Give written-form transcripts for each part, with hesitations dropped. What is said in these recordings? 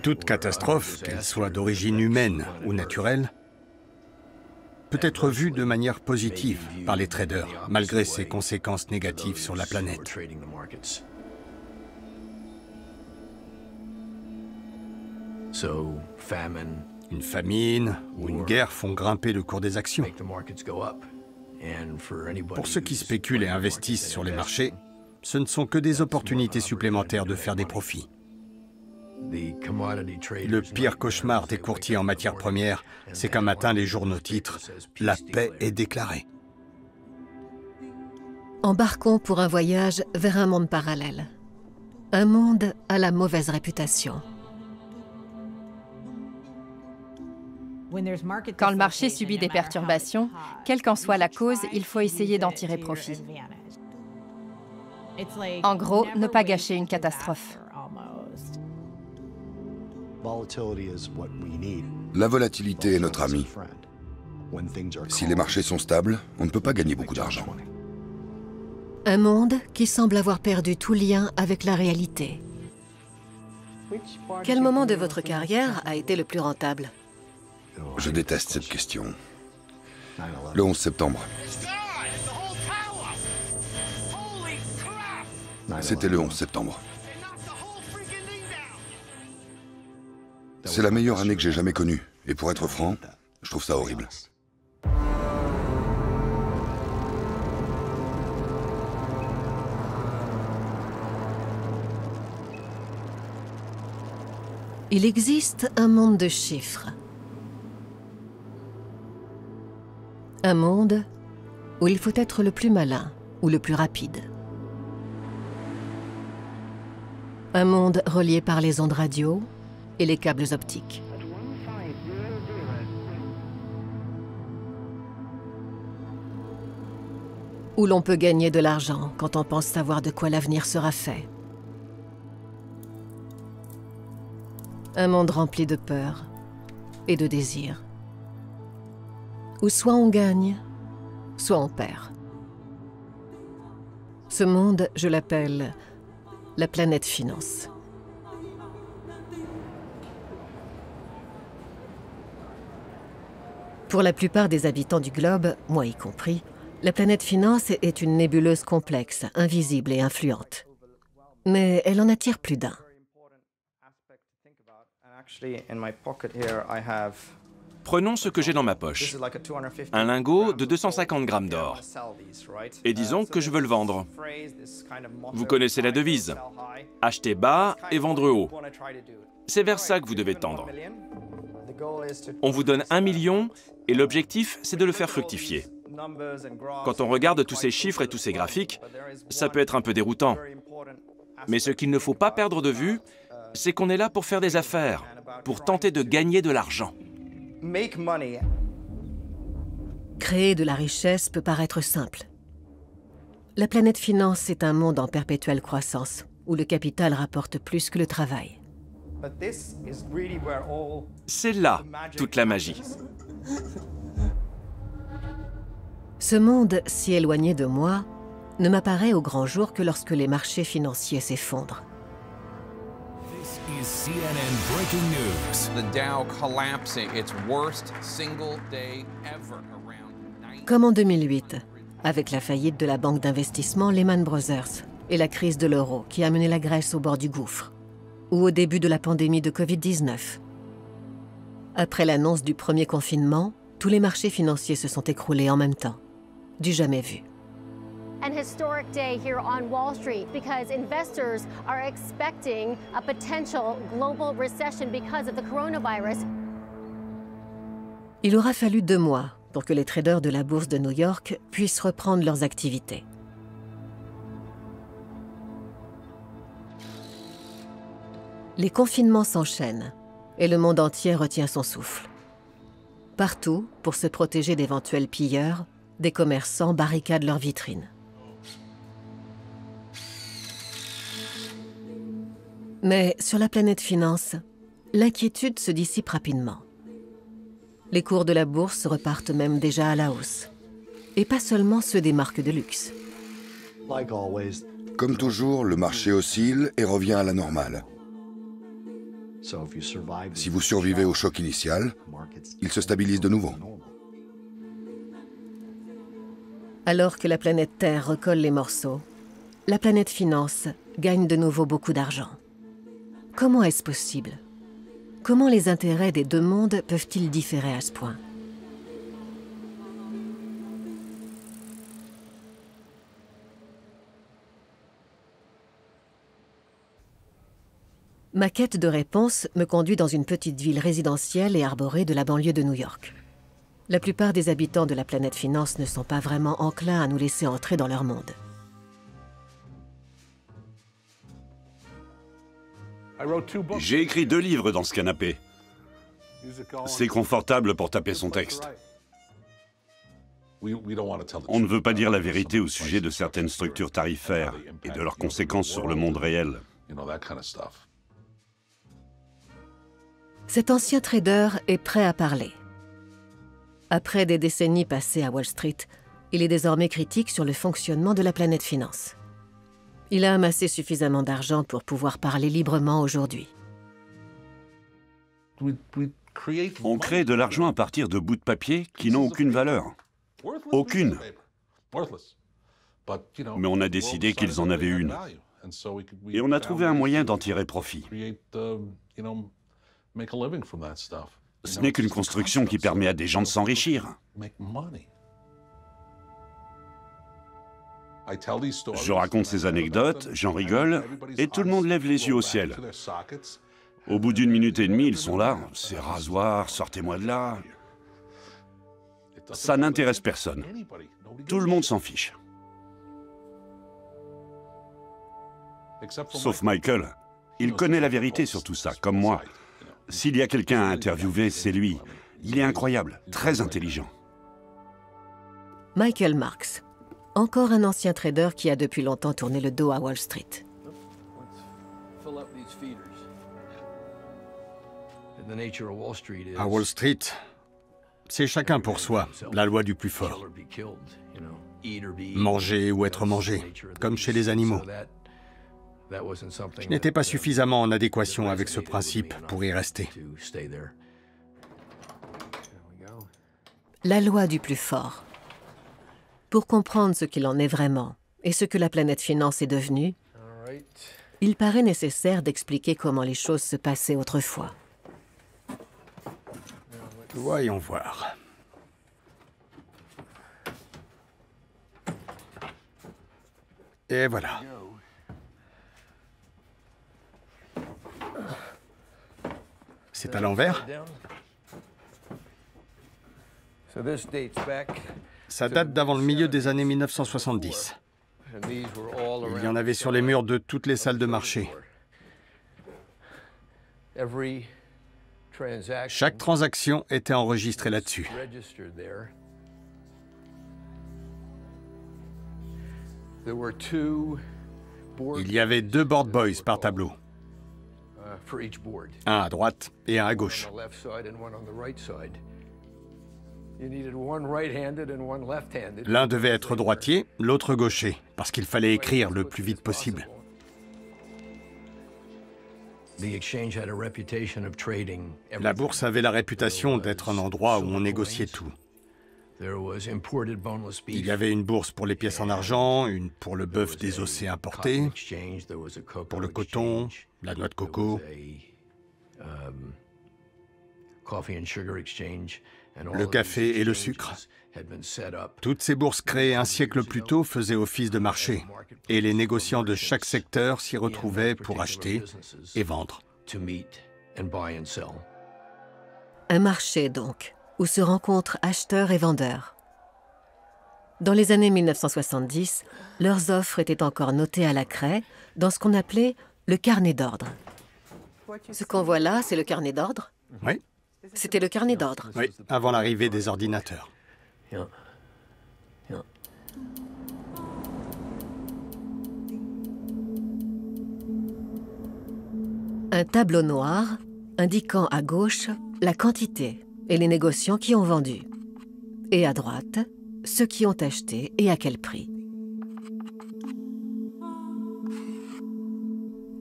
Toute catastrophe, qu'elle soit d'origine humaine ou naturelle, peut être vue de manière positive par les traders, malgré ses conséquences négatives sur la planète. Une famine ou une guerre font grimper le cours des actions. Pour ceux qui spéculent et investissent sur les marchés, ce ne sont que des opportunités supplémentaires de faire des profits. Le pire cauchemar des courtiers en matières premières, c'est qu'un matin, les journaux titrent « La paix est déclarée ». Embarquons pour un voyage vers un monde parallèle. Un monde à la mauvaise réputation. Quand le marché subit des perturbations, quelle qu'en soit la cause, il faut essayer d'en tirer profit. En gros, ne pas gâcher une catastrophe. La volatilité est notre ami. Si les marchés sont stables, on ne peut pas gagner beaucoup d'argent. Un monde qui semble avoir perdu tout lien avec la réalité. Quel moment de votre carrière a été le plus rentable? Je déteste cette question. Le 11 septembre. C'était le 11 septembre. C'est la meilleure année que j'ai jamais connue. Et pour être franc, je trouve ça horrible. Il existe un monde de chiffres. Un monde où il faut être le plus malin ou le plus rapide. Un monde relié par les ondes radio et les câbles optiques. Où l'on peut gagner de l'argent quand on pense savoir de quoi l'avenir sera fait. Un monde rempli de peur et de désir. Où soit on gagne, soit on perd. Ce monde, je l'appelle la planète finance. Pour la plupart des habitants du globe, moi y compris, la planète finance est une nébuleuse complexe, invisible et influente. Mais elle en attire plus d'un. Prenons ce que j'ai dans ma poche, un lingot de 250 grammes d'or. Et disons que je veux le vendre. Vous connaissez la devise, acheter bas et vendre haut. C'est vers ça que vous devez tendre. On vous donne 1 million et l'objectif, c'est de le faire fructifier. Quand on regarde tous ces chiffres et tous ces graphiques, ça peut être un peu déroutant. Mais ce qu'il ne faut pas perdre de vue, c'est qu'on est là pour faire des affaires, pour tenter de gagner de l'argent. Créer de la richesse peut paraître simple. La planète finance est un monde en perpétuelle croissance, où le capital rapporte plus que le travail. C'est là toute la magie. Ce monde, si éloigné de moi, ne m'apparaît au grand jour que lorsque les marchés financiers s'effondrent. This is CNN breaking news. The Dow collapsing, its worst single day ever around. Comme en 2008, avec la faillite de la banque d'investissement Lehman Brothers et la crise de l'euro qui a mené la Grèce au bord du gouffre, ou au début de la pandémie de Covid-19. Après l'annonce du premier confinement, tous les marchés financiers se sont écroulés en même temps. Du jamais vu. An historic day here on Wall Street because investors are expecting a potential global recession because of the coronavirus. Il aura fallu 2 mois pour que les traders de la bourse de New York puissent reprendre leurs activités. Les confinements s'enchaînent et le monde entier retient son souffle. Partout, pour se protéger d'éventuels pilleurs, des commerçants barricadent leurs vitrines. Mais sur la planète finance, l'inquiétude se dissipe rapidement. Les cours de la bourse repartent même déjà à la hausse. Et pas seulement ceux des marques de luxe. Comme toujours, le marché oscille et revient à la normale. Si vous survivez au choc initial, il se stabilise de nouveau. Alors que la planète Terre recolle les morceaux, la planète Finance gagne de nouveau beaucoup d'argent. Comment est-ce possible? Comment les intérêts des deux mondes peuvent-ils différer à ce point? Ma quête de réponse me conduit dans une petite ville résidentielle et arborée de la banlieue de New York. La plupart des habitants de la planète Finance ne sont pas vraiment enclins à nous laisser entrer dans leur monde. J'ai écrit 2 livres dans ce canapé. C'est confortable pour taper son texte. On ne veut pas dire la vérité au sujet de certaines structures tarifaires et de leurs conséquences sur le monde réel. Cet ancien trader est prêt à parler. Après des décennies passées à Wall Street, il est désormais critique sur le fonctionnement de la planète Finance. Il a amassé suffisamment d'argent pour pouvoir parler librement aujourd'hui. On crée de l'argent à partir de bouts de papier qui n'ont aucune valeur. Aucune. Mais on a décidé qu'ils en avaient une. Et on a trouvé un moyen d'en tirer profit. Ce n'est qu'une construction qui permet à des gens de s'enrichir. Je raconte ces anecdotes, j'en rigole, et tout le monde lève les yeux au ciel. Au bout d'1 minute et demie, ils sont là. C'est rasoir, sortez-moi de là. Ça n'intéresse personne. Tout le monde s'en fiche. Sauf Michael. Il connaît la vérité sur tout ça, comme moi. S'il y a quelqu'un à interviewer, c'est lui. Il est incroyable, très intelligent. Michael Marks, encore un ancien trader qui a depuis longtemps tourné le dos à Wall Street. À Wall Street, c'est chacun pour soi, la loi du plus fort. Manger ou être mangé, comme chez les animaux. Je n'étais pas suffisamment en adéquation avec ce principe pour y rester. La loi du plus fort. Pour comprendre ce qu'il en est vraiment et ce que la planète Finance est devenue, il paraît nécessaire d'expliquer comment les choses se passaient autrefois. Voyons voir. Et voilà. C'est à l'envers. Ça date d'avant le milieu des années 1970. Il y en avait sur les murs de toutes les salles de marché. Chaque transaction était enregistrée là-dessus. Il y avait 2 board boys par tableau. Un à droite et un à gauche. L'un devait être droitier, l'autre gaucher, parce qu'il fallait écrire le plus vite possible. La bourse avait la réputation d'être un endroit où on négociait tout. Il y avait une bourse pour les pièces en argent, une pour le bœuf désossé importé, pour le coton, la noix de coco, le café et le sucre. Toutes ces bourses créées un siècle plus tôt faisaient office de marché, et les négociants de chaque secteur s'y retrouvaient pour acheter et vendre. Un marché donc, où se rencontrent acheteurs et vendeurs. Dans les années 1970, leurs offres étaient encore notées à la craie dans ce qu'on appelait le carnet d'ordre. Ce qu'on voit là, c'est le carnet d'ordre? Oui. C'était le carnet d'ordre? Oui, avant l'arrivée des ordinateurs. Un tableau noir indiquant à gauche la quantité et les négociants qui ont vendu. Et à droite, ceux qui ont acheté et à quel prix.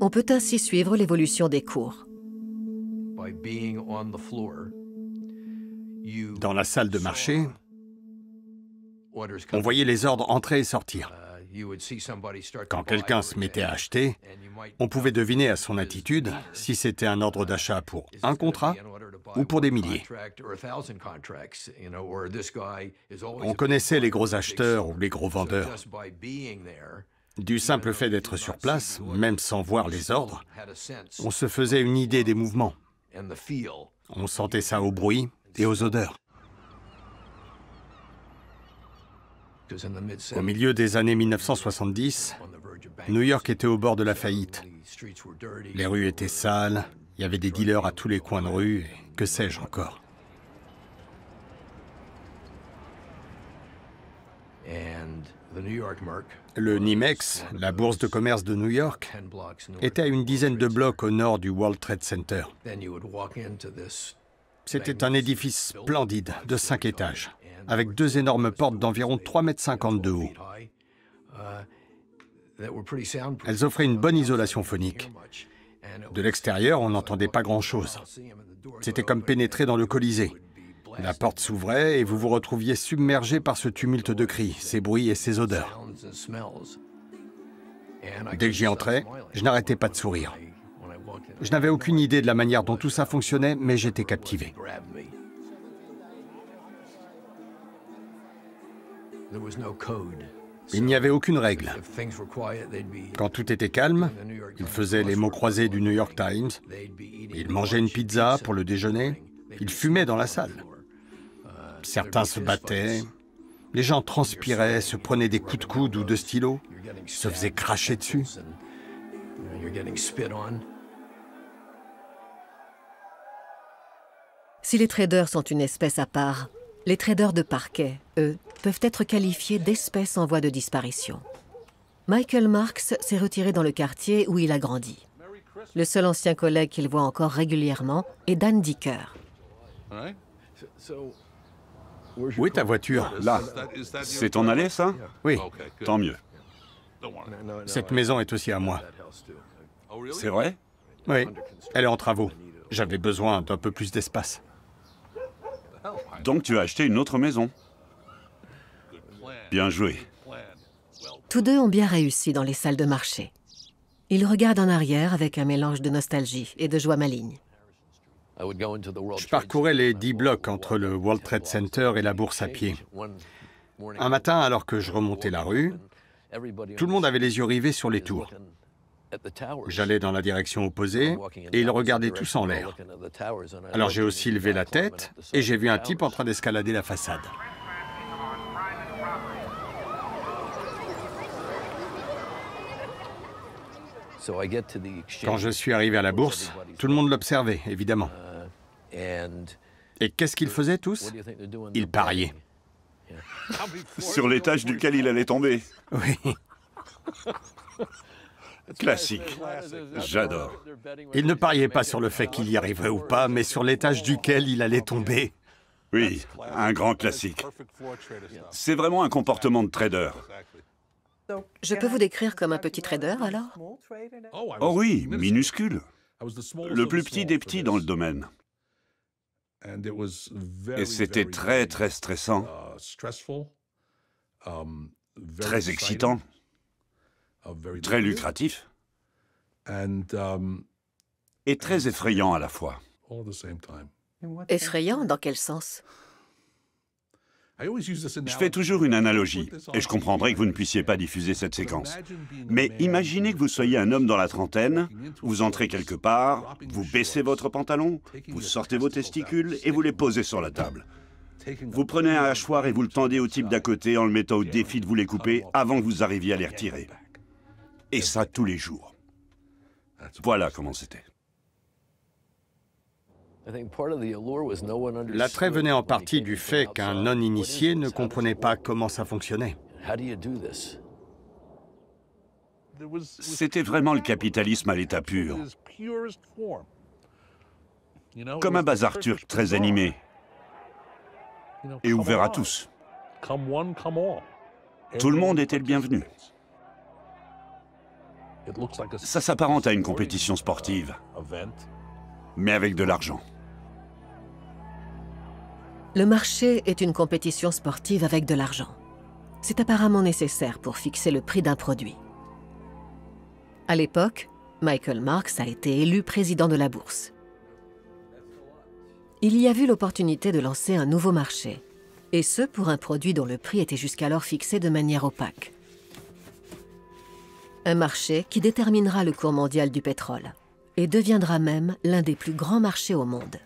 On peut ainsi suivre l'évolution des cours. Dans la salle de marché, on voyait les ordres entrer et sortir. Quand quelqu'un se mettait à acheter, on pouvait deviner à son attitude si c'était un ordre d'achat pour un contrat ou pour des milliers. On connaissait les gros acheteurs ou les gros vendeurs. Du simple fait d'être sur place, même sans voir les ordres, on se faisait une idée des mouvements. On sentait ça au bruit et aux odeurs. Au milieu des années 1970, New York était au bord de la faillite. Les rues étaient sales, il y avait des dealers à tous les coins de rue, et que sais-je encore. Le NYMEX, la bourse de commerce de New York, était à une dizaine de blocs au nord du World Trade Center. C'était un édifice splendide de 5 étages, avec 2 énormes portes d'environ 3,50 m de haut. Elles offraient une bonne isolation phonique. De l'extérieur, on n'entendait pas grand-chose. C'était comme pénétrer dans le Colisée. La porte s'ouvrait et vous vous retrouviez submergé par ce tumulte de cris, ces bruits et ces odeurs. Dès que j'y entrais, je n'arrêtais pas de sourire. Je n'avais aucune idée de la manière dont tout ça fonctionnait, mais j'étais captivé. Il n'y avait aucune règle. Quand tout était calme, ils faisaient les mots croisés du New York Times, ils mangeaient une pizza pour le déjeuner, ils fumaient dans la salle. Certains se battaient, les gens transpiraient, se prenaient des coups de coude ou de stylo, se faisaient cracher dessus. Si les traders sont une espèce à part, les traders de parquet, eux, peuvent être qualifiés d'espèces en voie de disparition. Michael Marks s'est retiré dans le quartier où il a grandi. Le seul ancien collègue qu'il voit encore régulièrement est Dan Dicker. Où est ta voiture? Là. C'est ton allée, ça? Oui, Tant mieux. cette maison est aussi à moi. C'est vrai? Oui, elle est en travaux. J'avais besoin d'un peu plus d'espace. Donc tu as acheté une autre maison. Bien joué. Tous deux ont bien réussi dans les salles de marché. Ils regardent en arrière avec un mélange de nostalgie et de joie maligne. Je parcourais les 10 blocs entre le World Trade Center et la bourse à pied. Un matin, alors que je remontais la rue, tout le monde avait les yeux rivés sur les tours. J'allais dans la direction opposée et ils regardaient tous en l'air. Alors j'ai aussi levé la tête et j'ai vu un type en train d'escalader la façade. Quand je suis arrivé à la bourse, tout le monde l'observait, évidemment. Et qu'est-ce qu'ils faisaient tous? Ils pariaient. Sur l'étage duquel il allait tomber. Oui. Classique. J'adore. Ils ne pariaient pas sur le fait qu'il y arriverait ou pas, mais sur l'étage duquel il allait tomber. Oui, un grand classique. C'est vraiment un comportement de trader. Je peux vous décrire comme un petit trader, alors? Oh oui, minuscule. Le plus petit des petits dans le domaine. Et c'était très, très stressant. Très excitant. Très lucratif. Et très effrayant à la fois. Effrayant, dans quel sens? Je fais toujours une analogie, et je comprendrai que vous ne puissiez pas diffuser cette séquence. Mais imaginez que vous soyez un homme dans la trentaine, vous entrez quelque part, vous baissez votre pantalon, vous sortez vos testicules et vous les posez sur la table. Vous prenez un hachoir et vous le tendez au type d'à côté en le mettant au défi de vous les couper avant que vous arriviez à les retirer. Et ça tous les jours. Voilà comment c'était. L'attrait venait en partie du fait qu'un non-initié ne comprenait pas comment ça fonctionnait. C'était vraiment le capitalisme à l'état pur. Comme un bazar turc très animé. Et ouvert à tous. Tout le monde était le bienvenu. Ça s'apparente à une compétition sportive, mais avec de l'argent. Le marché est une compétition sportive avec de l'argent. C'est apparemment nécessaire pour fixer le prix d'un produit. À l'époque, Michael Marks a été élu président de la bourse. Il y a vu l'opportunité de lancer un nouveau marché, et ce pour un produit dont le prix était jusqu'alors fixé de manière opaque. Un marché qui déterminera le cours mondial du pétrole et deviendra même l'un des plus grands marchés au monde.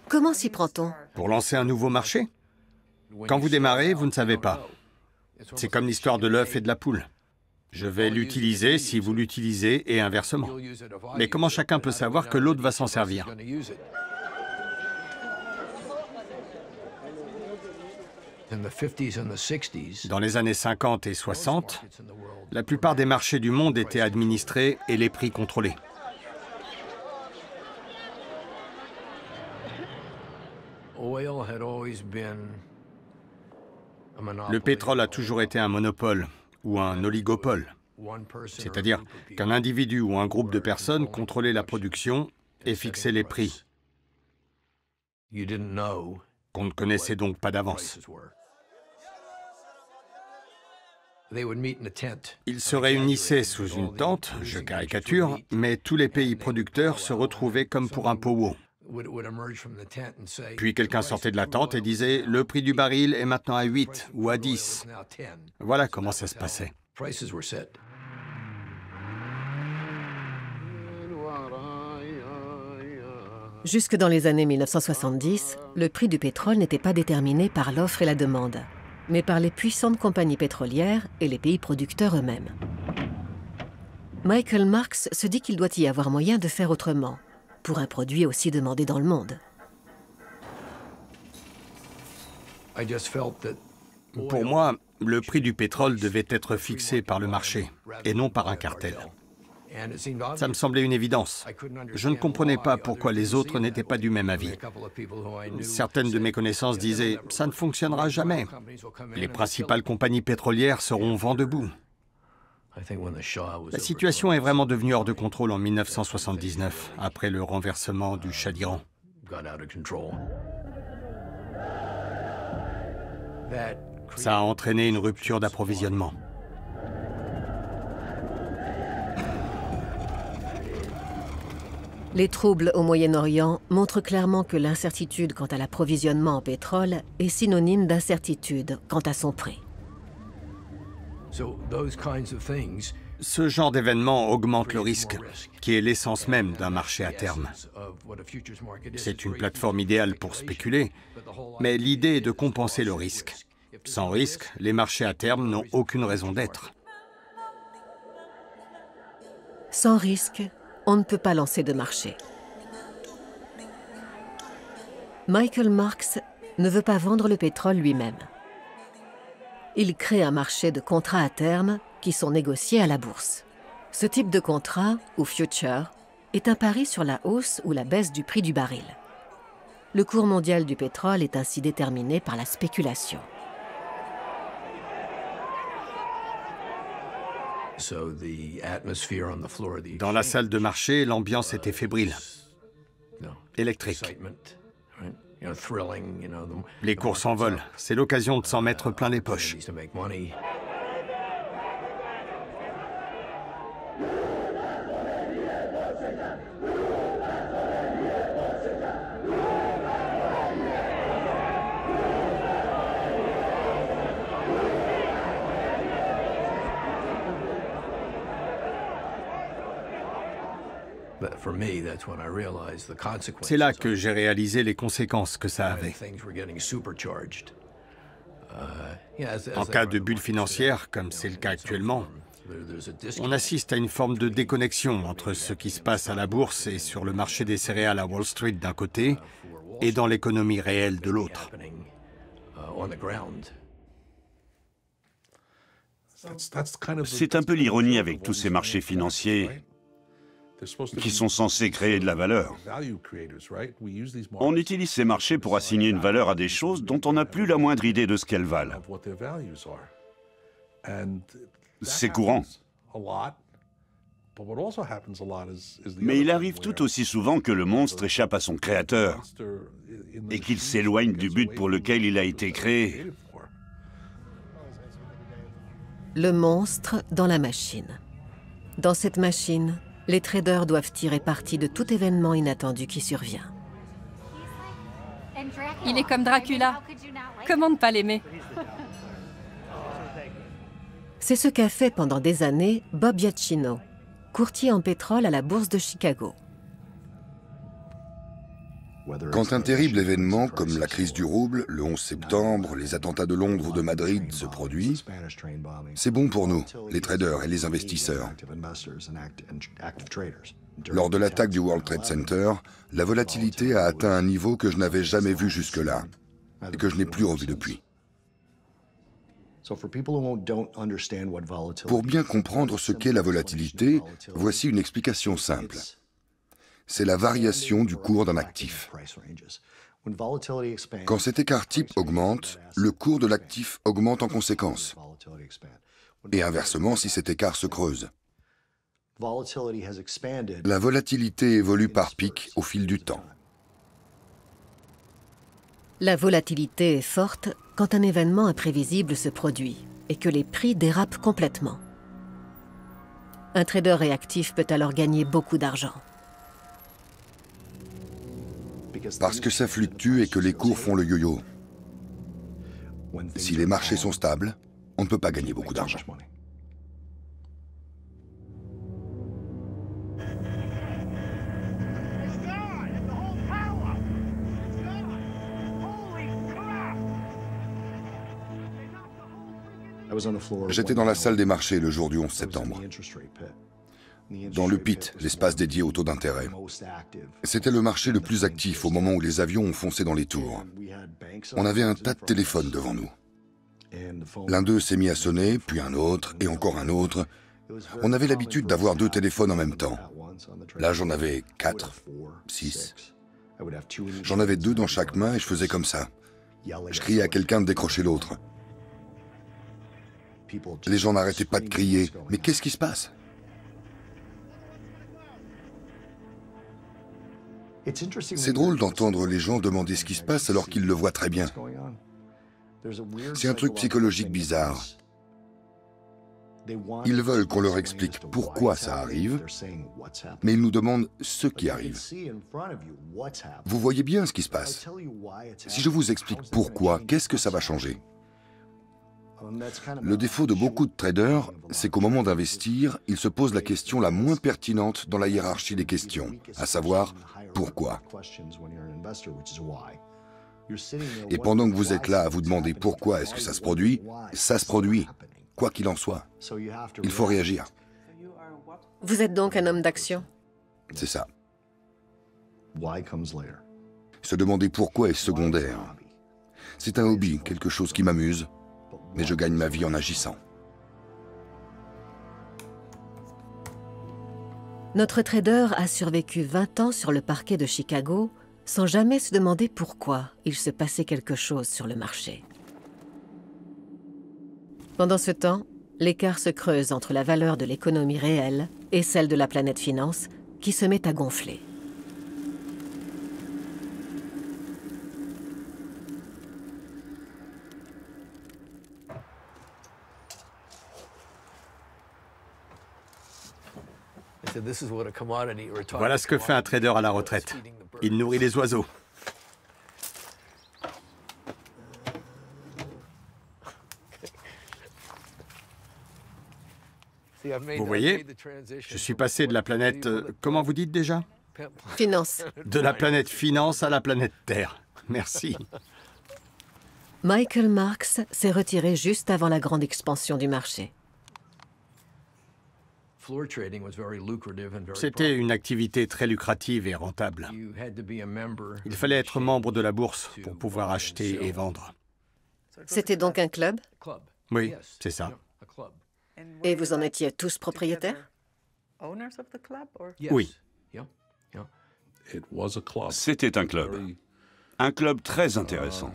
Comment s'y prend-on? Pour lancer un nouveau marché? Quand vous démarrez, vous ne savez pas. C'est comme l'histoire de l'œuf et de la poule. Je vais l'utiliser si vous l'utilisez et inversement. Mais comment chacun peut savoir que l'autre va s'en servir? Dans les années 50 et 60, la plupart des marchés du monde étaient administrés et les prix contrôlés. Le pétrole a toujours été un monopole ou un oligopole, c'est-à-dire qu'un individu ou un groupe de personnes contrôlait la production et fixait les prix, qu'on ne connaissait donc pas d'avance. Ils se réunissaient sous une tente, je caricature, mais tous les pays producteurs se retrouvaient comme pour un powwow. Puis quelqu'un sortait de la tente et disait « Le prix du baril est maintenant à 8 ou à 10 ». Voilà comment ça se passait. Jusque dans les années 1970, le prix du pétrole n'était pas déterminé par l'offre et la demande, mais par les puissantes compagnies pétrolières et les pays producteurs eux-mêmes. Michael Marks se dit qu'il doit y avoir moyen de faire autrement, pour un produit aussi demandé dans le monde. Pour moi, le prix du pétrole devait être fixé par le marché, et non par un cartel. Ça me semblait une évidence. Je ne comprenais pas pourquoi les autres n'étaient pas du même avis. Certaines de mes connaissances disaient « ça ne fonctionnera jamais. Les principales compagnies pétrolières seront vent debout ». La situation est vraiment devenue hors de contrôle en 1979, après le renversement du Shah d'Iran. Ça a entraîné une rupture d'approvisionnement. Les troubles au Moyen-Orient montrent clairement que l'incertitude quant à l'approvisionnement en pétrole est synonyme d'incertitude quant à son prix. Ce genre d'événement augmente le risque, qui est l'essence même d'un marché à terme. C'est une plateforme idéale pour spéculer, mais l'idée est de compenser le risque. Sans risque, les marchés à terme n'ont aucune raison d'être. Sans risque, on ne peut pas lancer de marché. Michael Marks ne veut pas vendre le pétrole lui-même. Il crée un marché de contrats à terme qui sont négociés à la bourse. Ce type de contrat, ou future, est un pari sur la hausse ou la baisse du prix du baril. Le cours mondial du pétrole est ainsi déterminé par la spéculation. Dans la salle de marché, l'ambiance était fébrile, électrique. Les cours s'envolent, c'est l'occasion de s'en mettre plein les poches. C'est là que j'ai réalisé les conséquences que ça avait. En cas de bulle financière, comme c'est le cas actuellement, on assiste à une forme de déconnexion entre ce qui se passe à la bourse et sur le marché des céréales à Wall Street d'un côté et dans l'économie réelle de l'autre. C'est un peu l'ironie avec tous ces marchés financiers qui sont censés créer de la valeur. On utilise ces marchés pour assigner une valeur à des choses dont on n'a plus la moindre idée de ce qu'elles valent. C'est courant. Mais il arrive tout aussi souvent que le monstre échappe à son créateur et qu'il s'éloigne du but pour lequel il a été créé. Le monstre dans la machine. Dans cette machine, les traders doivent tirer parti de tout événement inattendu qui survient. Il est comme Dracula. Comment ne pas l'aimer? C'est ce qu'a fait pendant des années Bob Iacchino, courtier en pétrole à la bourse de Chicago. Quand un terrible événement comme la crise du rouble, le 11 septembre, les attentats de Londres ou de Madrid se produit, c'est bon pour nous, les traders et les investisseurs. Lors de l'attaque du World Trade Center, la volatilité a atteint un niveau que je n'avais jamais vu jusque-là et que je n'ai plus revu depuis. Pour bien comprendre ce qu'est la volatilité, voici une explication simple. C'est la variation du cours d'un actif. Quand cet écart type augmente, le cours de l'actif augmente en conséquence. Et inversement si cet écart se creuse. La volatilité évolue par pic au fil du temps. La volatilité est forte quand un événement imprévisible se produit et que les prix dérapent complètement. Un trader réactif peut alors gagner beaucoup d'argent. Parce que ça fluctue et que les cours font le yo-yo. Si les marchés sont stables, on ne peut pas gagner beaucoup d'argent. J'étais dans la salle des marchés le jour du 11 septembre. Dans le pit, l'espace dédié au taux d'intérêt. C'était le marché le plus actif au moment où les avions ont foncé dans les tours. On avait un tas de téléphones devant nous. L'un d'eux s'est mis à sonner, puis un autre, et encore un autre. On avait l'habitude d'avoir 2 téléphones en même temps. Là, j'en avais 4, 6. J'en avais 2 dans chaque main et je faisais comme ça. Je criais à quelqu'un de décrocher l'autre. Les gens n'arrêtaient pas de crier. Mais qu'est-ce qui se passe ? C'est drôle d'entendre les gens demander ce qui se passe alors qu'ils le voient très bien. C'est un truc psychologique bizarre. Ils veulent qu'on leur explique pourquoi ça arrive, mais ils nous demandent ce qui arrive. Vous voyez bien ce qui se passe. Si je vous explique pourquoi, qu'est-ce que ça va changer ? Le défaut de beaucoup de traders, c'est qu'au moment d'investir, ils se posent la question la moins pertinente dans la hiérarchie des questions, à savoir pourquoi. Et pendant que vous êtes là à vous demander pourquoi est-ce que ça se produit, quoi qu'il en soit. Il faut réagir. Vous êtes donc un homme d'action? C'est ça. Se demander pourquoi est secondaire. C'est un hobby, quelque chose qui m'amuse. Mais je gagne ma vie en agissant. Notre trader a survécu 20 ans sur le parquet de Chicago sans jamais se demander pourquoi il se passait quelque chose sur le marché. Pendant ce temps, l'écart se creuse entre la valeur de l'économie réelle et celle de la planète finance qui se met à gonfler. Voilà ce que fait un trader à la retraite. Il nourrit les oiseaux. Vous voyez, je suis passé de la planète... comment vous dites déjà? Finance. De la planète finance à la planète Terre. Merci. Michael Marks s'est retiré juste avant la grande expansion du marché. C'était une activité très lucrative et rentable. Il fallait être membre de la bourse pour pouvoir acheter et vendre. C'était donc un club? Oui, c'est ça. Et vous en étiez tous propriétaires? Oui. C'était un club. Un club très intéressant.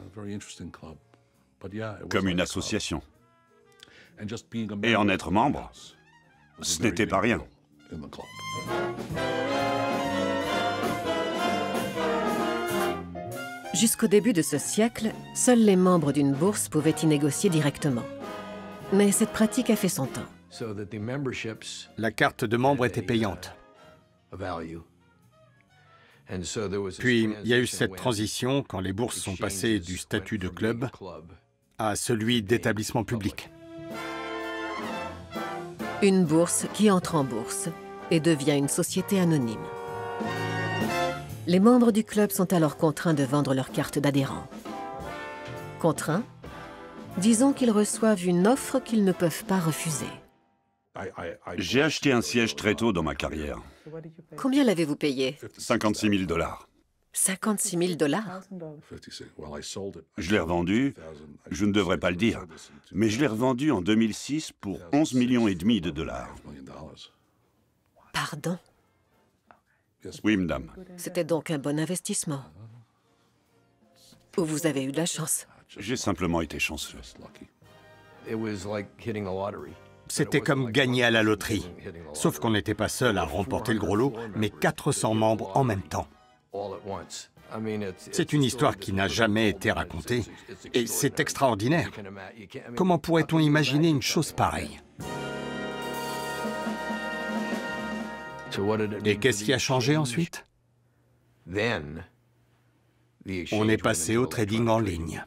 Comme une association. Et en être membre, ce n'était pas rien. Jusqu'au début de ce siècle, seuls les membres d'une bourse pouvaient y négocier directement. Mais cette pratique a fait son temps. La carte de membre était payante. Puis, il y a eu cette transition quand les bourses sont passées du statut de club à celui d'établissement public. Une bourse qui entre en bourse et devient une société anonyme. Les membres du club sont alors contraints de vendre leur carte d'adhérent. Contraints? Disons qu'ils reçoivent une offre qu'ils ne peuvent pas refuser. J'ai acheté un siège très tôt dans ma carrière. Combien l'avez-vous payé? 56 000 $. 56 000 $? Je l'ai revendu, je ne devrais pas le dire, mais je l'ai revendu en 2006 pour 11,5 millions de dollars. Pardon? Oui, madame. C'était donc un bon investissement. Ou vous avez eu de la chance? J'ai simplement été chanceux. C'était comme gagner à la loterie. Sauf qu'on n'était pas seul à remporter le gros lot, mais 400 membres en même temps. C'est une histoire qui n'a jamais été racontée, et c'est extraordinaire. Comment pourrait-on imaginer une chose pareille? Et qu'est-ce qui a changé ensuite? On est passé au trading en ligne.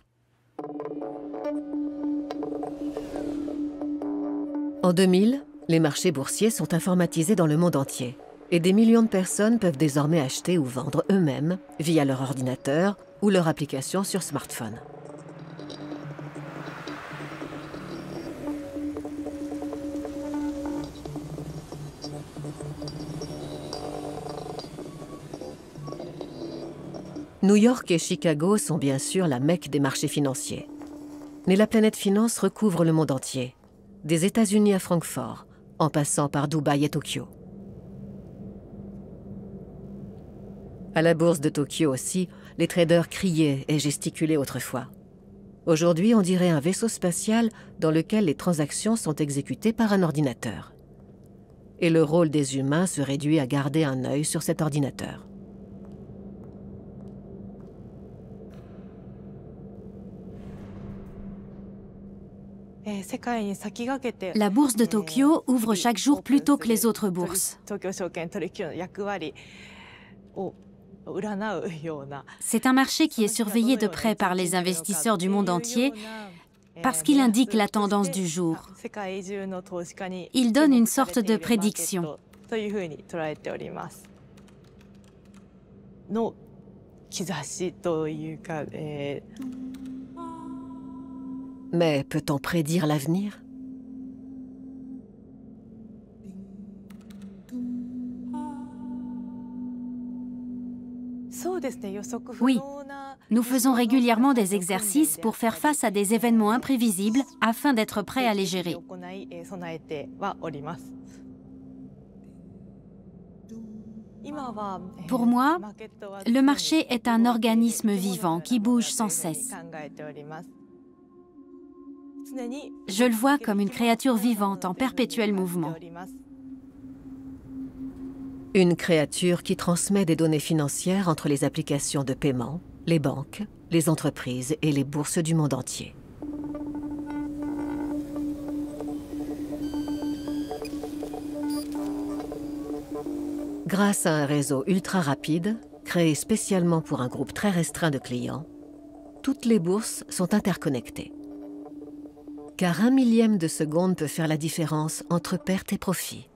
En 2000, les marchés boursiers sont informatisés dans le monde entier et des millions de personnes peuvent désormais acheter ou vendre eux-mêmes via leur ordinateur ou leur application sur smartphone. New York et Chicago sont bien sûr la Mecque des marchés financiers. Mais la planète finance recouvre le monde entier, des États-Unis à Francfort, en passant par Dubaï et Tokyo. À la bourse de Tokyo aussi, les traders criaient et gesticulaient autrefois. Aujourd'hui, on dirait un vaisseau spatial dans lequel les transactions sont exécutées par un ordinateur. Et le rôle des humains se réduit à garder un œil sur cet ordinateur. La bourse de Tokyo ouvre chaque jour plus tôt que les autres bourses. C'est un marché qui est surveillé de près par les investisseurs du monde entier parce qu'il indique la tendance du jour. Il donne une sorte de prédiction. Mais peut-on prédire l'avenir? Oui, nous faisons régulièrement des exercices pour faire face à des événements imprévisibles afin d'être prêts à les gérer. Pour moi, le marché est un organisme vivant qui bouge sans cesse. Je le vois comme une créature vivante en perpétuel mouvement. Une créature qui transmet des données financières entre les applications de paiement, les banques, les entreprises et les bourses du monde entier. Grâce à un réseau ultra rapide, créé spécialement pour un groupe très restreint de clients, toutes les bourses sont interconnectées. Car 1 millième de seconde peut faire la différence entre perte et profit.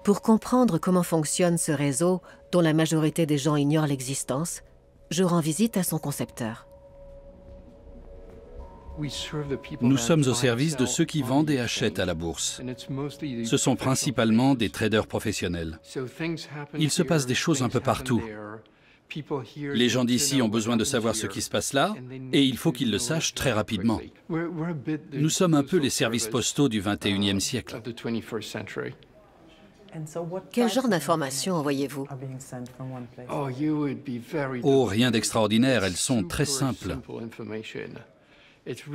Pour comprendre comment fonctionne ce réseau, dont la majorité des gens ignorent l'existence, je rends visite à son concepteur. Nous sommes au service de ceux qui vendent et achètent à la bourse. Ce sont principalement des traders professionnels. Il se passe des choses un peu partout. Les gens d'ici ont besoin de savoir ce qui se passe là, et il faut qu'ils le sachent très rapidement. Nous sommes un peu les services postaux du XXIe siècle. Quel genre d'informations envoyez-vous? Oh, rien d'extraordinaire, elles sont très simples.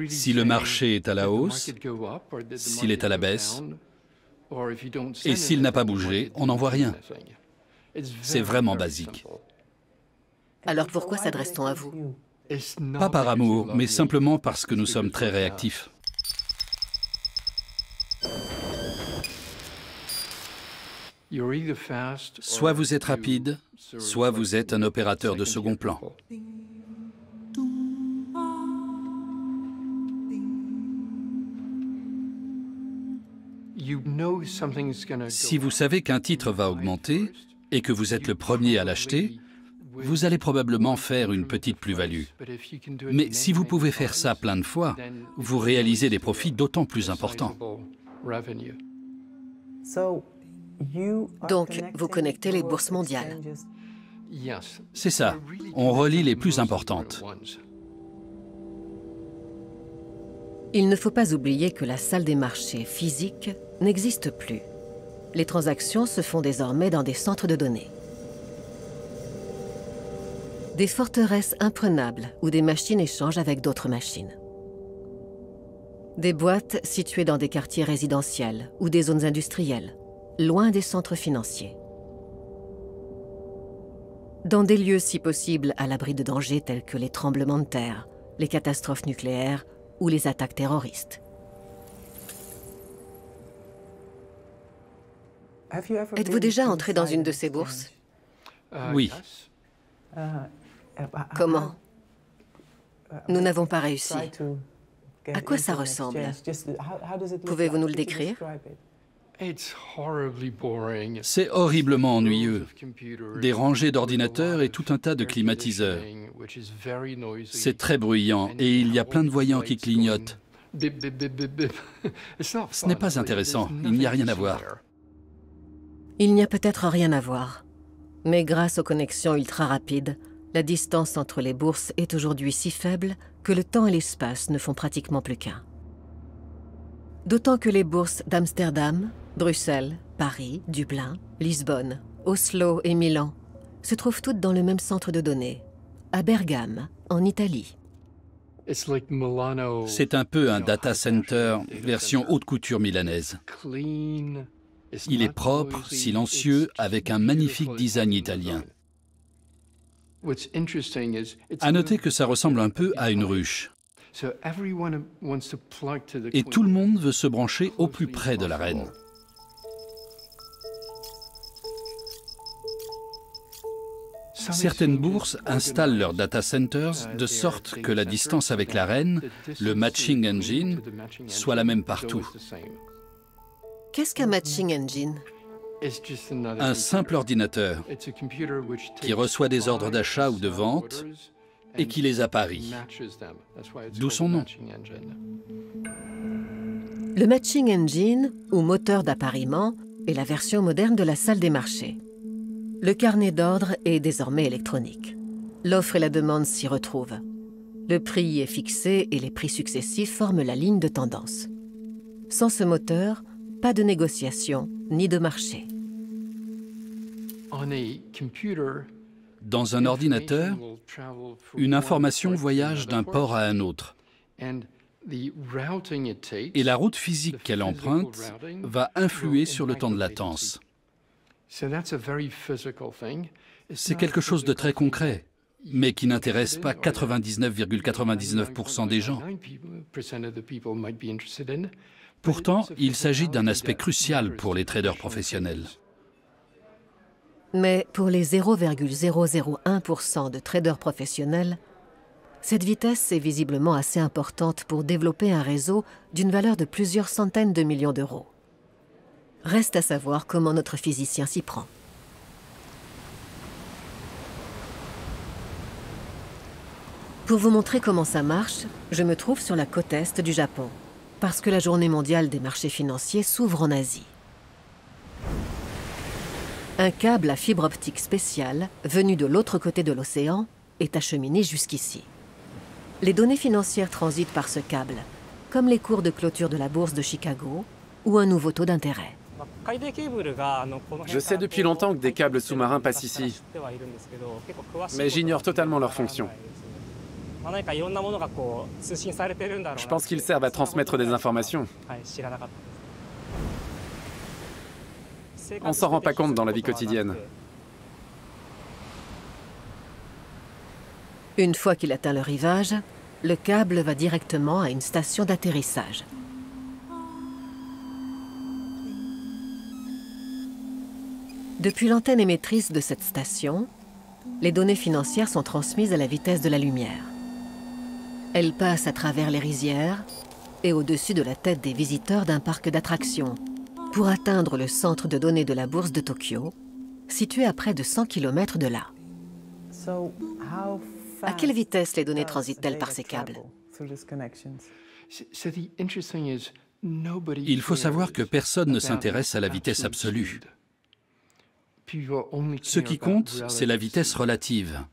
Si le marché est à la hausse, s'il est à la baisse, et s'il n'a pas bougé, on n'en voit rien. C'est vraiment basique. Alors pourquoi s'adresse-t-on à vous? Pas par amour, mais simplement parce que nous sommes très réactifs. Soit vous êtes rapide, soit vous êtes un opérateur de second plan. Si vous savez qu'un titre va augmenter et que vous êtes le premier à l'acheter, vous allez probablement faire une petite plus-value. Mais si vous pouvez faire ça plein de fois, vous réalisez des profits d'autant plus importants. Donc, vous connectez les bourses mondiales. C'est ça. On relie les plus importantes. Il ne faut pas oublier que la salle des marchés physique n'existe plus. Les transactions se font désormais dans des centres de données. Des forteresses imprenables où des machines échangent avec d'autres machines. Des boîtes situées dans des quartiers résidentiels ou des zones industrielles, loin des centres financiers. Dans des lieux si possible à l'abri de dangers tels que les tremblements de terre, les catastrophes nucléaires ou les attaques terroristes. Êtes-vous déjà entré dans une de ces bourses? Oui. Comment? Nous n'avons pas réussi. À quoi ça ressemble? Pouvez-vous nous le décrire? C'est horriblement ennuyeux. Des rangées d'ordinateurs et tout un tas de climatiseurs. C'est très bruyant et il y a plein de voyants qui clignotent. Ce n'est pas intéressant, il n'y a rien à voir. Il n'y a peut-être rien à voir. Mais grâce aux connexions ultra rapides, la distance entre les bourses est aujourd'hui si faible que le temps et l'espace ne font pratiquement plus qu'un. D'autant que les bourses d'Amsterdam, Bruxelles, Paris, Dublin, Lisbonne, Oslo et Milan se trouvent toutes dans le même centre de données, à Bergame, en Italie. C'est un peu un data center version haute couture milanaise. Il est propre, silencieux, avec un magnifique design italien. À noter que ça ressemble un peu à une ruche. Et tout le monde veut se brancher au plus près de la reine. Certaines bourses installent leurs data centers de sorte que la distance avec la reine, le matching engine, soit la même partout. Qu'est-ce qu'un matching engine? Un simple ordinateur qui reçoit des ordres d'achat ou de vente et qui les apparie. D'où son nom. Le matching engine, ou moteur d'appariement, est la version moderne de la salle des marchés. Le carnet d'ordre est désormais électronique. L'offre et la demande s'y retrouvent. Le prix est fixé et les prix successifs forment la ligne de tendance. Sans ce moteur, pas de négociation ni de marché. Dans un ordinateur, une information voyage d'un port à un autre. Et la route physique qu'elle emprunte va influer sur le temps de latence. C'est quelque chose de très concret, mais qui n'intéresse pas 99,99% des gens. Pourtant, il s'agit d'un aspect crucial pour les traders professionnels. Mais pour les 0,001% de traders professionnels, cette vitesse est visiblement assez importante pour développer un réseau d'une valeur de plusieurs centaines de millions d'euros. Reste à savoir comment notre physicien s'y prend. Pour vous montrer comment ça marche, je me trouve sur la côte est du Japon, parce que la journée mondiale des marchés financiers s'ouvre en Asie. Un câble à fibre optique spéciale, venu de l'autre côté de l'océan, est acheminé jusqu'ici. Les données financières transitent par ce câble, comme les cours de clôture de la bourse de Chicago ou un nouveau taux d'intérêt. Je sais depuis longtemps que des câbles sous-marins passent ici, mais j'ignore totalement leur fonction. Je pense qu'ils servent à transmettre des informations. On s'en rend pas compte dans la vie quotidienne. Une fois qu'il atteint le rivage, le câble va directement à une station d'atterrissage. Depuis l'antenne émettrice de cette station, les données financières sont transmises à la vitesse de la lumière. Elles passent à travers les rizières et au-dessus de la tête des visiteurs d'un parc d'attractions pour atteindre le centre de données de la bourse de Tokyo, situé à près de 100 km de là. À quelle vitesse les données transitent-elles par ces câbles? Il faut savoir que personne ne s'intéresse à la vitesse absolue. Ce qui compte, c'est la vitesse relative.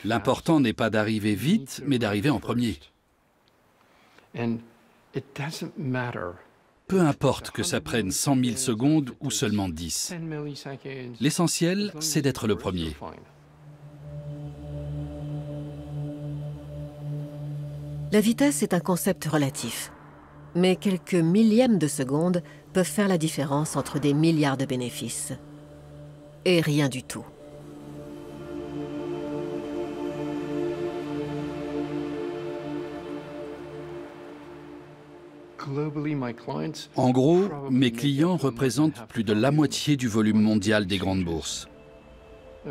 L'important n'est pas d'arriver vite, mais d'arriver en premier. Peu importe que ça prenne 100 000 secondes ou seulement 10. L'essentiel, c'est d'être le premier. La vitesse est un concept relatif, mais quelques millièmes de seconde peuvent faire la différence entre des milliards de bénéfices. Et rien du tout. En gros, mes clients représentent plus de la moitié du volume mondial des grandes bourses.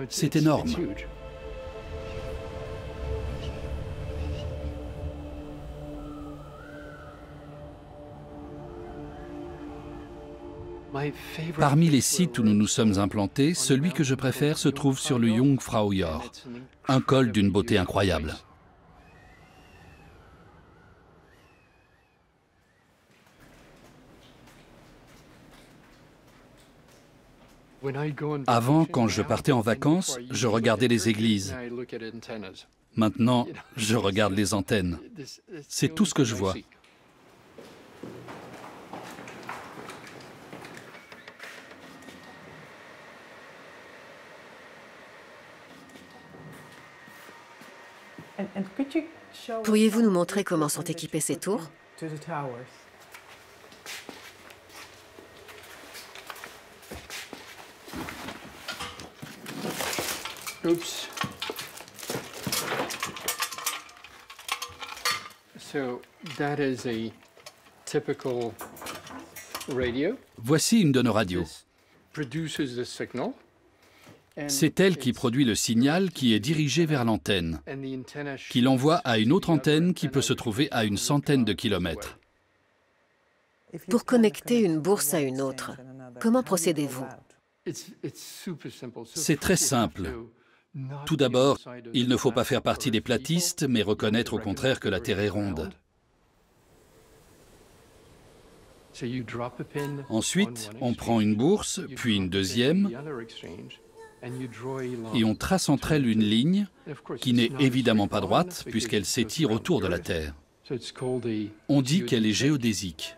C'est énorme. Parmi les sites où nous nous sommes implantés, celui que je préfère se trouve sur le Jungfraujoch, un col d'une beauté incroyable. Avant, quand je partais en vacances, je regardais les églises. Maintenant, je regarde les antennes. C'est tout ce que je vois. Pourriez-vous nous montrer comment sont équipées ces tours? Oops. So that is a typical radio. Voici une de nos radios. Produces the signal. C'est elle qui produit le signal qui est dirigé vers l'antenne, qui l'envoie à une autre antenne qui peut se trouver à une centaine de kilomètres. Pour connecter une bourse à une autre, comment procédez-vous? C'est très simple. Tout d'abord, il ne faut pas faire partie des platistes, mais reconnaître au contraire que la Terre est ronde. Ensuite, on prend une bourse, puis une deuxième, et on trace entre elles une ligne qui n'est évidemment pas droite puisqu'elle s'étire autour de la Terre. On dit qu'elle est géodésique.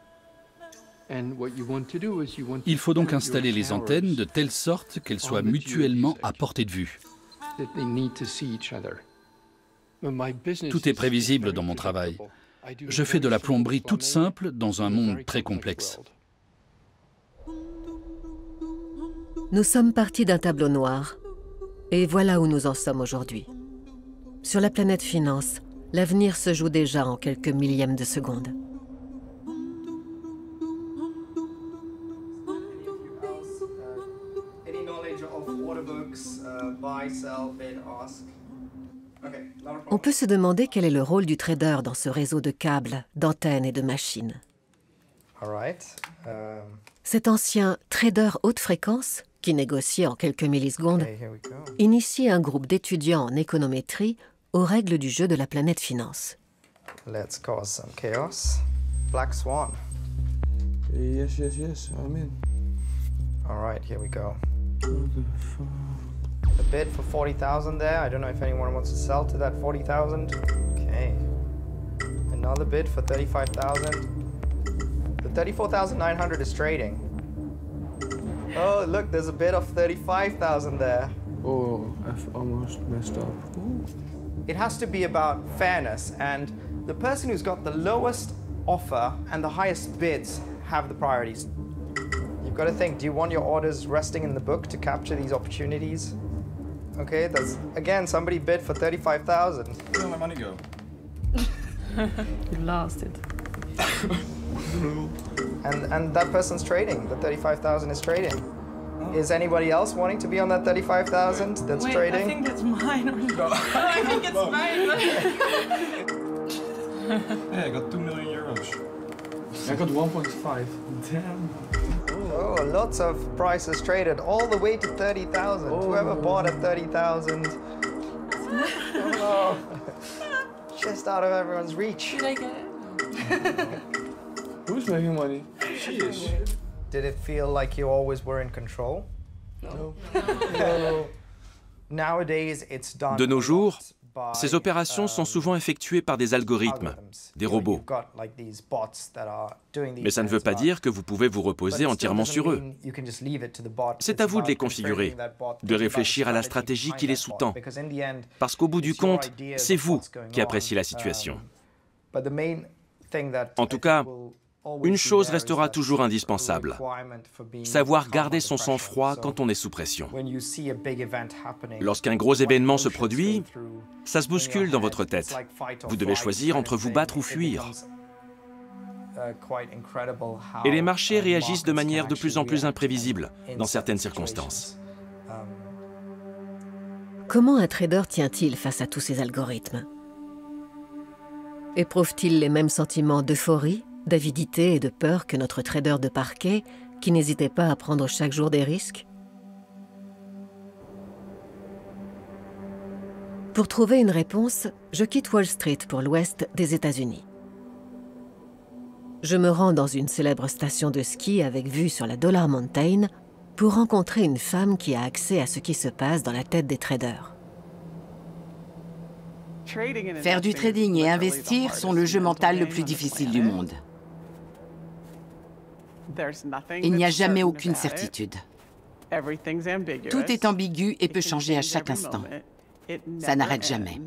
Il faut donc installer les antennes de telle sorte qu'elles soient mutuellement à portée de vue. Tout est prévisible dans mon travail. Je fais de la plomberie toute simple dans un monde très complexe. Nous sommes partis d'un tableau noir, et voilà où nous en sommes aujourd'hui. Sur la planète finance, l'avenir se joue déjà en quelques millièmes de seconde. On peut se demander quel est le rôle du trader dans ce réseau de câbles, d'antennes et de machines. Cet ancien trader haute fréquence, qui négociait en quelques millisecondes, initie un groupe d'étudiants en économétrie aux règles du jeu de la planète finance. Let's cause some chaos. Black Swan. Yes, I'm in. All right, here we go. The bid for 40,000 there. I don't know if anyone wants to sell to that 40,000. Okay. Another bid for 35,000. The 34,900 is trading. Oh, look, there's a bid of 35,000 there. Oh, I've almost messed up. Ooh. It has to be about fairness, and the person who's got the lowest offer and the highest bids have the priorities. You've got to think, do you want your orders resting in the book to capture these opportunities? Okay, there's, again, somebody bid for 35,000. Where did my money go? You lost it. And that person's trading. The 35,000 is trading. Oh. Is anybody else wanting to be on that 35,000 that's trading? I think that's mine. No, I think it's mine. Yeah, I got 2 million euros. I got 1.5. Damn. Oh, lots of prices traded all the way to 30,000. Oh. Whoever bought at 30,000. Oh, just out of everyone's reach. Did I get it? Who's making money? She is. Did it feel like you always were in control? No. No. Nowadays, it's done. De nos jours, ces opérations sont souvent effectuées par des algorithmes, des robots. Mais ça ne veut pas dire que vous pouvez vous reposer entièrement sur eux. C'est à vous de les configurer, de réfléchir à la stratégie qui les sous-tend. Parce qu'au bout du compte, c'est vous qui appréciez la situation. En tout cas, une chose restera toujours indispensable, savoir garder son sang-froid quand on est sous pression. Lorsqu'un gros événement se produit, ça se bouscule dans votre tête. Vous devez choisir entre vous battre ou fuir. Et les marchés réagissent de manière de plus en plus imprévisible dans certaines circonstances. Comment un trader tient-il face à tous ces algorithmes? Éprouve-t-il les mêmes sentiments d'euphorie, d'avidité et de peur que notre trader de parquet, qui n'hésitait pas à prendre chaque jour des risques? Pour trouver une réponse, je quitte Wall Street pour l'ouest des États-Unis. Je me rends dans une célèbre station de ski avec vue sur la Dollar Mountain pour rencontrer une femme qui a accès à ce qui se passe dans la tête des traders. Faire du trading et investir sont le jeu mental le plus difficile du monde. Il n'y a jamais aucune certitude. Tout est ambigu et peut changer à chaque instant. Ça n'arrête jamais.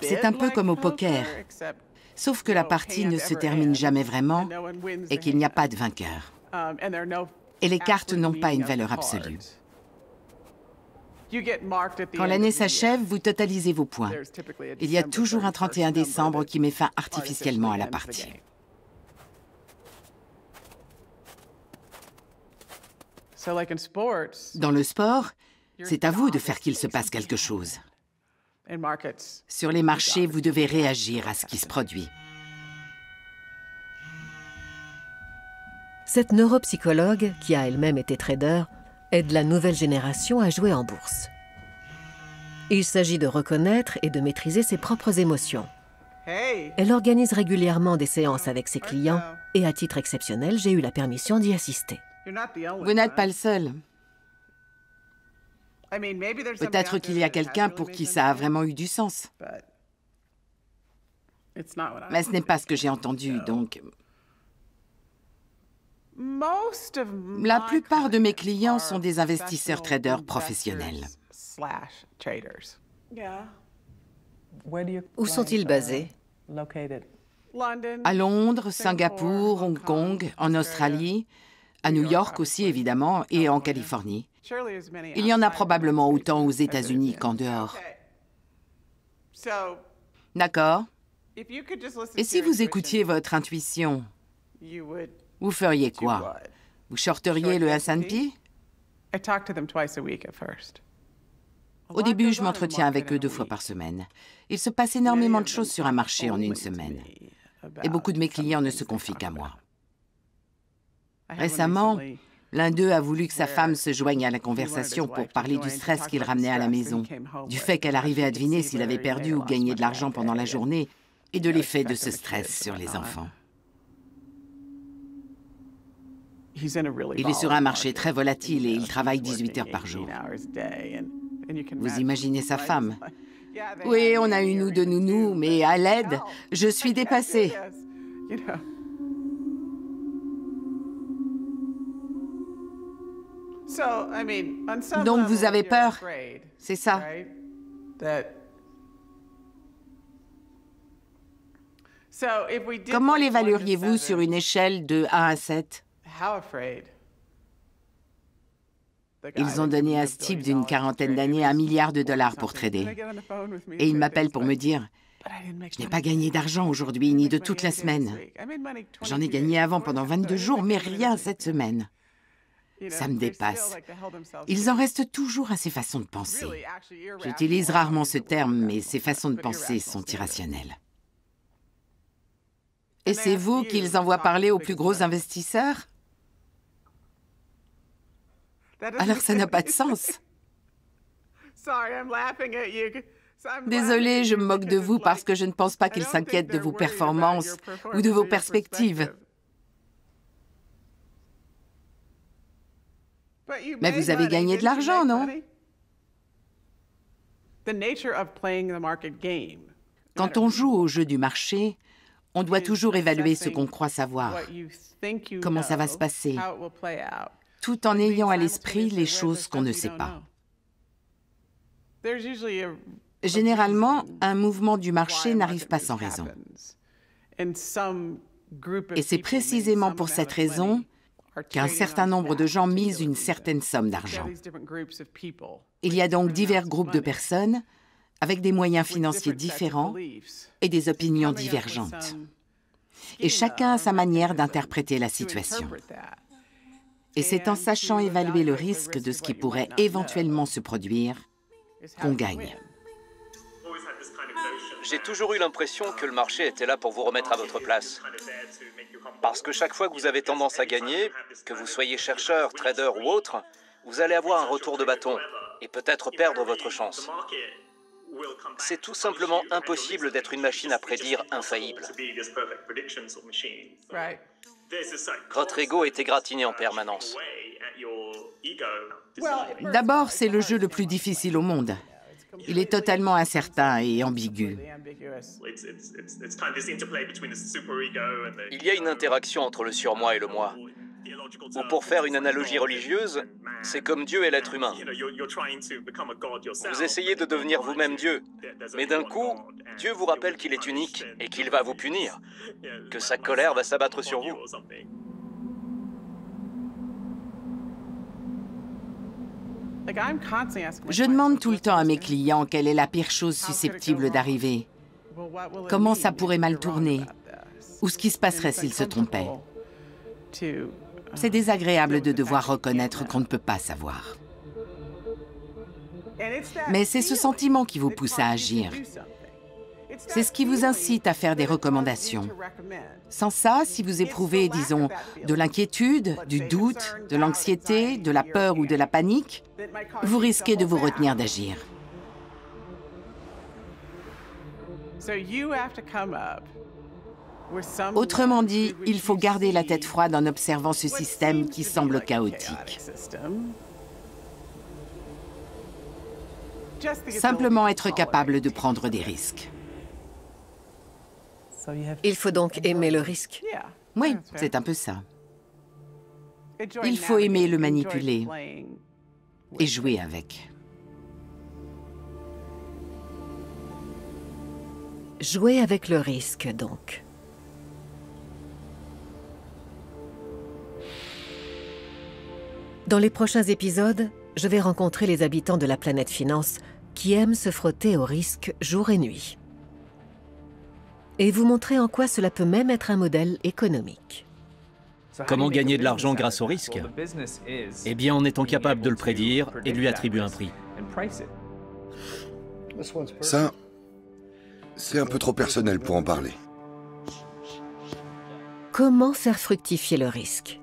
C'est un peu comme au poker, sauf que la partie ne se termine jamais vraiment et qu'il n'y a pas de vainqueur. Et les cartes n'ont pas une valeur absolue. Quand l'année s'achève, vous totalisez vos points. Il y a toujours un 31 décembre qui met fin artificiellement à la partie. Dans le sport, c'est à vous de faire qu'il se passe quelque chose. Sur les marchés, vous devez réagir à ce qui se produit. Cette neuropsychologue, qui a elle-même été trader, aide la nouvelle génération à jouer en bourse. Il s'agit de reconnaître et de maîtriser ses propres émotions. Elle organise régulièrement des séances avec ses clients et à titre exceptionnel, j'ai eu la permission d'y assister. Vous n'êtes pas le seul. Peut-être qu'il y a quelqu'un pour qui ça a vraiment eu du sens. Mais ce n'est pas ce que j'ai entendu, donc... La plupart de mes clients sont des investisseurs traders professionnels. Où sont-ils basés? À Londres, Singapour, Hong Kong, en Australie, à New York aussi évidemment, et en Californie. Il y en a probablement autant aux États-Unis qu'en dehors. D'accord. Et si vous écoutiez votre intuition, vous feriez quoi? Vous shorteriez le S&P? Au début, je m'entretiens avec eux 2 fois par semaine. Il se passe énormément de choses sur un marché en une semaine. Et beaucoup de mes clients ne se confient qu'à moi. Récemment, l'un d'eux a voulu que sa femme se joigne à la conversation pour parler du stress qu'il ramenait à la maison, du fait qu'elle arrivait à deviner s'il avait perdu ou gagné de l'argent pendant la journée, et de l'effet de ce stress sur les enfants. Il est sur un marché très volatile et il travaille 18 heures par jour. Vous imaginez sa femme? Oui, on a une ou 2 nounous, mais à l'aide, je suis dépassée. Donc vous avez peur, c'est ça? Comment l'évalueriez-vous sur une échelle de 1 à 7? Ils ont donné à ce type d'une quarantaine d'années $1 milliard pour trader. Et il m'appelle pour me dire « Je n'ai pas gagné d'argent aujourd'hui, ni de toute la semaine. J'en ai gagné avant pendant 22 jours, mais rien cette semaine. » Ça me dépasse. Ils en restent toujours à ces façons de penser. J'utilise rarement ce terme, mais ces façons de penser sont irrationnelles. Et c'est vous qu'ils envoient parler aux plus gros investisseurs? Alors ça n'a pas de sens. Désolée, je me moque de vous parce que je ne pense pas qu'ils s'inquiètent de vos performances ou de vos perspectives. Mais vous avez gagné de l'argent, non? Quand on joue au jeu du marché, on doit toujours évaluer ce qu'on croit savoir, comment ça va se passer, tout en ayant à l'esprit les choses qu'on ne sait pas. Généralement, un mouvement du marché n'arrive pas sans raison. Et c'est précisément pour cette raison qu'un certain nombre de gens misent une certaine somme d'argent. Il y a donc divers groupes de personnes avec des moyens financiers différents et des opinions divergentes. Et chacun a sa manière d'interpréter la situation. Et c'est en sachant évaluer le risque de ce qui pourrait éventuellement se produire qu'on gagne. J'ai toujours eu l'impression que le marché était là pour vous remettre à votre place. Parce que chaque fois que vous avez tendance à gagner, que vous soyez chercheur, trader ou autre, vous allez avoir un retour de bâton et peut-être perdre votre chance. C'est tout simplement impossible d'être une machine à prédire infaillible. Votre ego est égratigné en permanence. D'abord, c'est le jeu le plus difficile au monde. Il est totalement incertain et ambigu. Il y a une interaction entre le surmoi et le moi. Ou pour faire une analogie religieuse, c'est comme Dieu et l'être humain. Vous essayez de devenir vous-même Dieu, mais d'un coup, Dieu vous rappelle qu'il est unique et qu'il va vous punir, que sa colère va s'abattre sur vous. Je demande tout le temps à mes clients quelle est la pire chose susceptible d'arriver. Comment ça pourrait mal tourner? Ou ce qui se passerait s'ils se trompaient? C'est désagréable de devoir reconnaître qu'on ne peut pas savoir. Mais c'est ce sentiment qui vous pousse à agir. C'est ce qui vous incite à faire des recommandations. Sans ça, si vous éprouvez, disons, de l'inquiétude, du doute, de l'anxiété, de la peur ou de la panique, vous risquez de vous retenir d'agir. Autrement dit, il faut garder la tête froide en observant ce système qui semble chaotique. Simplement être capable de prendre des risques. Il faut donc aimer le risque. Oui, c'est un peu ça. Il faut aimer le manipuler et jouer avec. Jouer avec le risque, donc. Dans les prochains épisodes, je vais rencontrer les habitants de la planète finance qui aiment se frotter au risque jour et nuit. Et vous montrer en quoi cela peut même être un modèle économique. Comment gagner de l'argent grâce au risque? Eh bien, en étant capable de le prédire et de lui attribuer un prix. Ça, c'est un peu trop personnel pour en parler. Comment faire fructifier le risque?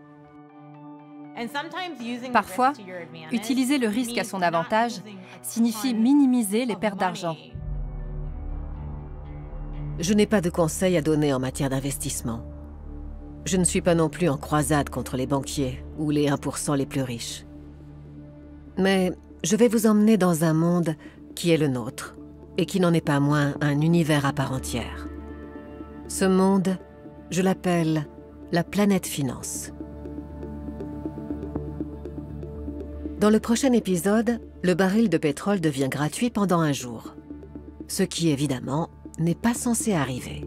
Parfois, utiliser le risque à son avantage signifie minimiser les pertes d'argent. Je n'ai pas de conseils à donner en matière d'investissement. Je ne suis pas non plus en croisade contre les banquiers ou les 1% les plus riches. Mais je vais vous emmener dans un monde qui est le nôtre et qui n'en est pas moins un univers à part entière. Ce monde, Je l'appelle la planète finance. Dans le prochain épisode, le baril de pétrole devient gratuit pendant un jour. Ce qui, évidemment, n'est pas censé arriver.